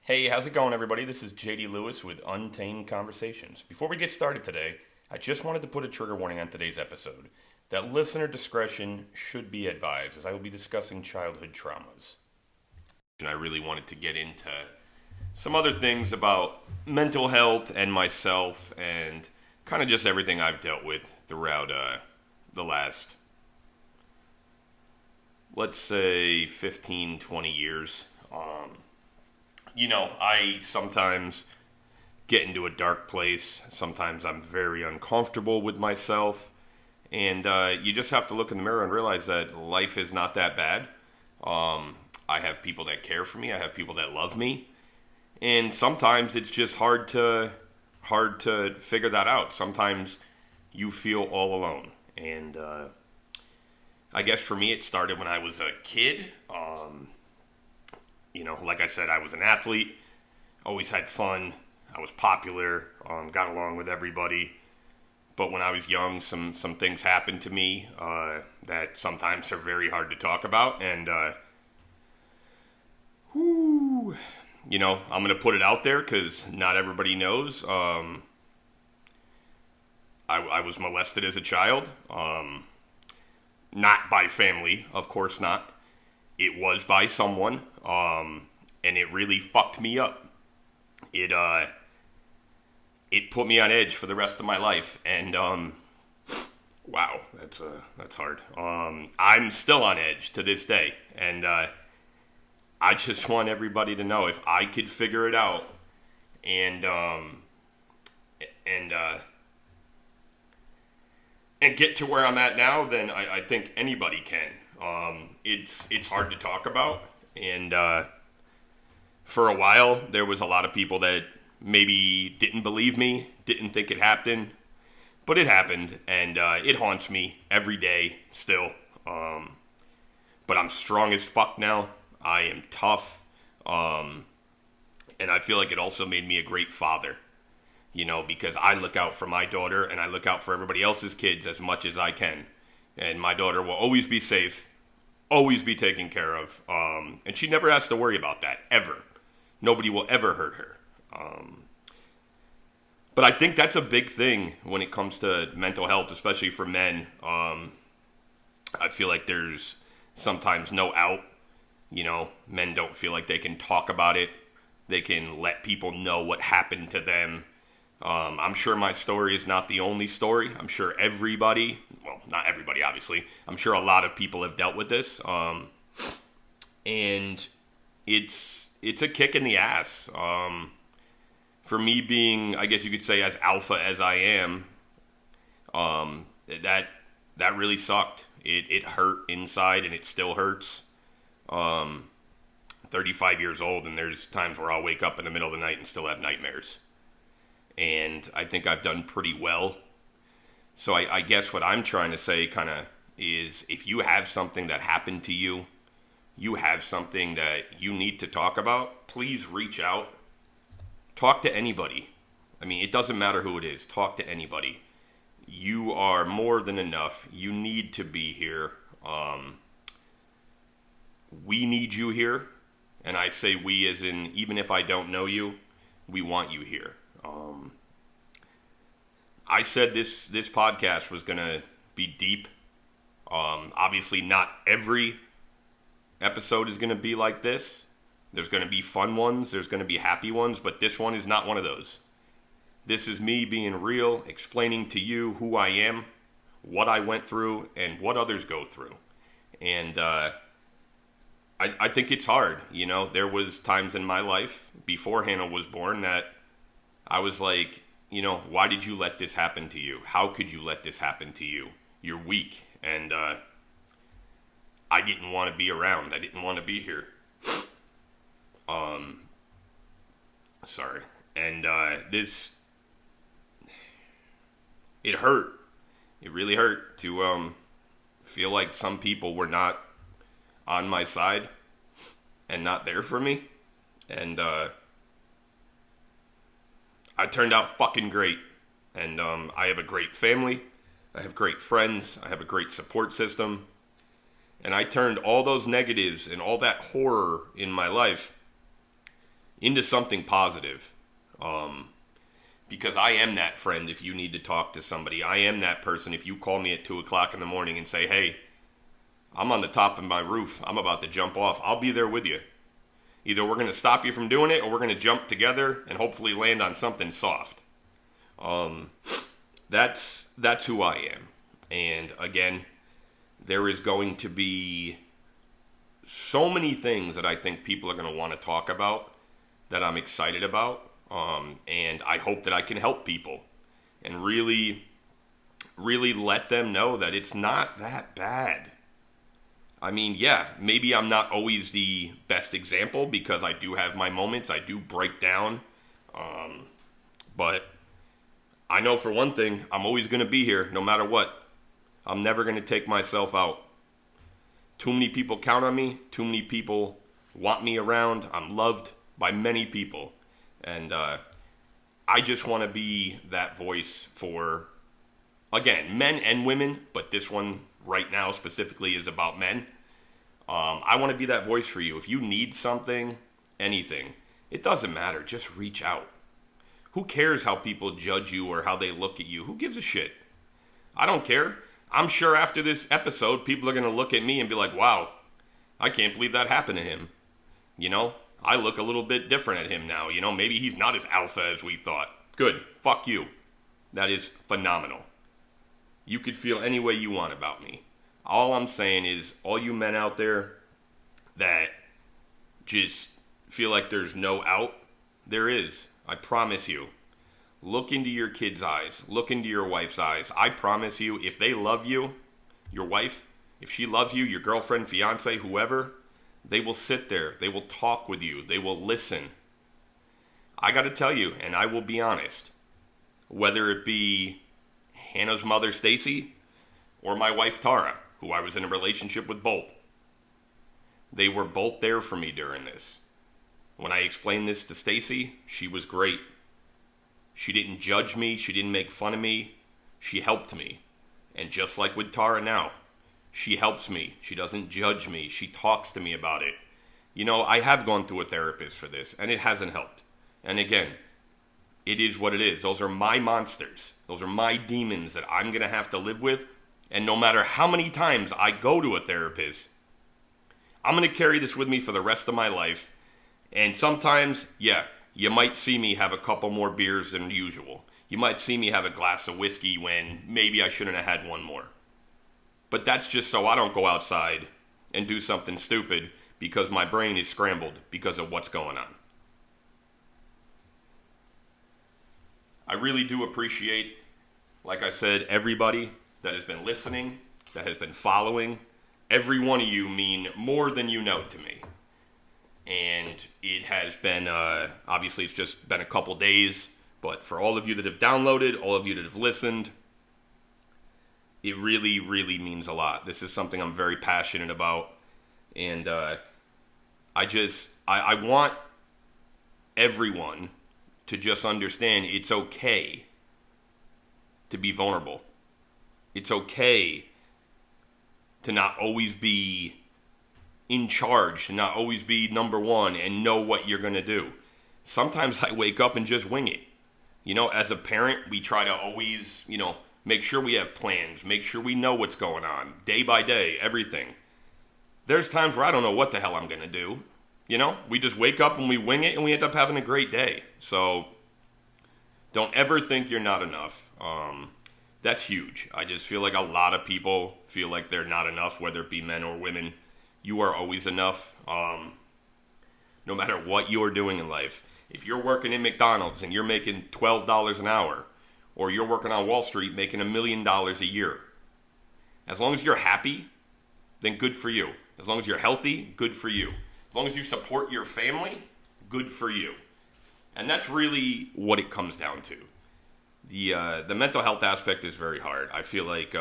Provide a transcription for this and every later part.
Hey, how's it going, everybody? This is JD Lewis with Untamed Conversations. Before we get started today, I just wanted to put a trigger warning on today's episode that listener discretion should be advised, as I will be discussing childhood traumas. And I really wanted to get into some other things about mental health and myself and kind of just everything I've dealt with throughout the last, let's say, 15, 20 years. I sometimes get into a dark place. Sometimes I'm very uncomfortable with myself. And you just have to look in the mirror and realize that life is not that bad. I have people that care for me. I have people that love me. And sometimes it's just hard to figure that out. Sometimes you feel all alone. And I guess for me it started when I was a kid. Like I said, I was an athlete, always had fun, I was popular, got along with everybody. But when I was young, some things happened to me that sometimes are very hard to talk about. And, I'm going to put it out there because not everybody knows. I was molested as a child, not by family, of course not. It was by someone, and it really fucked me up. It put me on edge for the rest of my life, and wow, that's hard. I'm still on edge to this day, and I just want everybody to know if I could figure it out, and get to where I'm at now, then I think anybody can. It's hard to talk about, and for a while there was a lot of people that maybe didn't believe me, didn't think it happened, but it happened, and it haunts me every day still. But I'm strong as fuck now. I am tough, and I feel like it also made me a great father. Because I look out for my daughter and I look out for everybody else's kids as much as I can. And my daughter will always be safe, always be taken care of. And she never has to worry about that, ever. Nobody will ever hurt her. But I think that's a big thing when it comes to mental health, especially for men. I feel like there's sometimes no out. Men don't feel like they can talk about it. They can let people know what happened to them. I'm sure my story is not the only story. I'm sure everybody, well, not everybody, obviously. I'm sure a lot of people have dealt with this. And it's a kick in the ass. For me being, I guess you could say, as alpha as I am, that really sucked. It hurt inside, and it still hurts. 35 years old, and there's times where I'll wake up in the middle of the night and still have nightmares. And I think I've done pretty well. So I guess what I'm trying to say kind of is, if you have something that happened to you, you have something that you need to talk about, please reach out. Talk to anybody. I mean, it doesn't matter who it is. Talk to anybody. You are more than enough. You need to be here. We need you here. And I say we as in, even if I don't know you, we want you here. I said this podcast was going to be deep. Obviously, not every episode is going to be like this. There's going to be fun ones. There's going to be happy ones. But this one is not one of those. This is me being real, explaining to you who I am, what I went through, and what others go through. And I think it's hard. There was times in my life before Hannah was born that I was like, why did you let this happen to you? How could you let this happen to you? You're weak. And I didn't want to be around. I didn't want to be here. Sorry. And it hurt. It really hurt to feel like some people were not on my side and not there for me. And I turned out fucking great. And I have a great family. I have great friends. I have a great support system. And I turned all those negatives and all that horror in my life into something positive. Because I am that friend if you need to talk to somebody. I am that person if you call me at 2 o'clock in the morning and say, hey, I'm on the top of my roof. I'm about to jump off. I'll be there with you. Either we're going to stop you from doing it or we're going to jump together and hopefully land on something soft. That's who I am. And again, there is going to be so many things that I think people are going to want to talk about that I'm excited about. And I hope that I can help people and really, really let them know that it's not that bad. I mean, yeah, maybe I'm not always the best example because I do have my moments. I do break down. But I know for one thing, I'm always going to be here no matter what. I'm never going to take myself out. Too many people count on me. Too many people want me around. I'm loved by many people. And I just want to be that voice for, again, men and women, but this one right now specifically is about men. I want to be that voice for you. If you need something, anything, it doesn't matter. Just reach out. Who cares how people judge you or how they look at you? Who gives a shit? I don't care. I'm sure after this episode, people are going to look at me and be like, wow, I can't believe that happened to him. You know, I look a little bit different at him now. You know, maybe he's not as alpha as we thought. Good. Fuck you. That is phenomenal. You could feel any way you want about me. All I'm saying is, all you men out there that just feel like there's no out, there is. I promise you. Look into your kids' eyes. Look into your wife's eyes. I promise you, if they love you, your wife, if she loves you, your girlfriend, fiance, whoever, they will sit there. They will talk with you. They will listen. I got to tell you, and I will be honest, whether it be Hannah's mother, Stacy, or my wife, Tara, who I was in a relationship with both, they were both there for me during this. When I explained this to Stacy, she was great. She didn't judge me. She didn't make fun of me. She helped me. And just like with Tara now, she helps me. She doesn't judge me. She talks to me about it. You know, I have gone through a therapist for this, and it hasn't helped. And again, it is what it is. Those are my monsters. Those are my demons that I'm going to have to live with. And no matter how many times I go to a therapist, I'm going to carry this with me for the rest of my life. And sometimes, yeah, you might see me have a couple more beers than usual. You might see me have a glass of whiskey when maybe I shouldn't have had one more. But that's just so I don't go outside and do something stupid because my brain is scrambled because of what's going on. I really do appreciate, like I said, everybody that has been listening, that has been following. Every one of you mean more than you know to me. And it has been, obviously it's just been a couple days, but for all of you that have downloaded, all of you that have listened, it really, really means a lot. This is something I'm very passionate about. And I want everyone to just understand it's okay to be vulnerable. It's okay to not always be in charge, to not always be number one and know what you're going to do. Sometimes I wake up and just wing it. You know, as a parent, we try to always, make sure we have plans, make sure we know what's going on, day by day, everything. There's times where I don't know what the hell I'm going to do. We just wake up and we wing it and we end up having a great day. So don't ever think you're not enough. That's huge. I just feel like a lot of people feel like they're not enough, whether it be men or women. You are always enough, no matter what you're doing in life. If you're working in McDonald's and you're making $12 an hour, or you're working on Wall Street making $1 million a year, as long as you're happy, then good for you. As long as you're healthy, good for you. As long as you support your family, good for you. And that's really what it comes down to. The mental health aspect is very hard. I feel like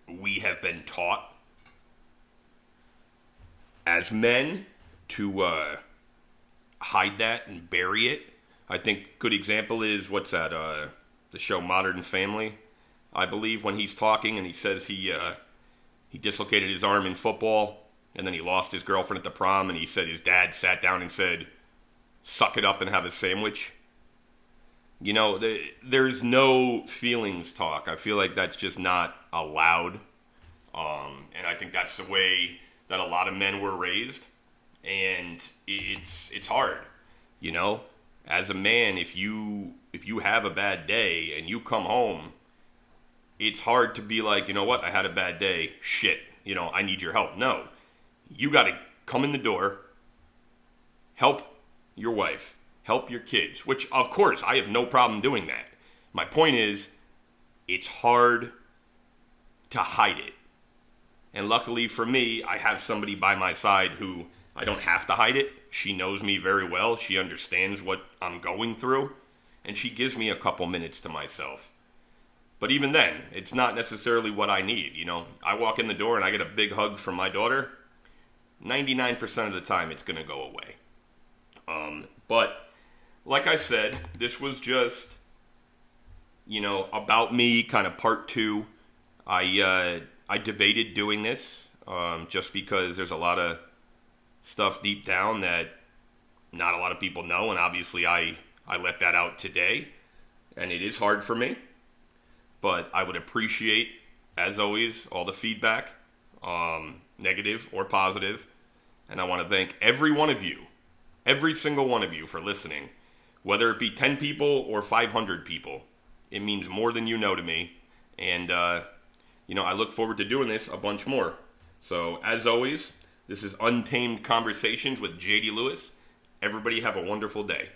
we have been taught as men to hide that and bury it. I think good example is, what's that, the show Modern Family, I believe, when he's talking and he says he dislocated his arm in football and then he lost his girlfriend at the prom, and he said his dad sat down and said, suck it up and have a sandwich. There's no feelings talk. I feel like that's just not allowed. And I think that's the way that a lot of men were raised. And it's hard, As a man, if you have a bad day and you come home, it's hard to be like, you know what, I had a bad day. Shit, I need your help. No, you got to come in the door, help your wife, help your kids, which, of course, I have no problem doing that. My point is, it's hard to hide it. And luckily for me, I have somebody by my side who I don't have to hide it. She knows me very well. She understands what I'm going through. And she gives me a couple minutes to myself. But even then, it's not necessarily what I need. I walk in the door and I get a big hug from my daughter. 99% of the time, it's going to go away. But like I said, this was just, about me, kind of part two. I debated doing this just because there's a lot of stuff deep down that not a lot of people know, and obviously I let that out today, and it is hard for me. But I would appreciate, as always, all the feedback, negative or positive. And I want to thank every one of you, every single one of you for listening. Whether it be 10 people or 500 people, it means more than you know to me. And, I look forward to doing this a bunch more. So, as always, this is Untamed Conversations with J.D. Lewis. Everybody have a wonderful day.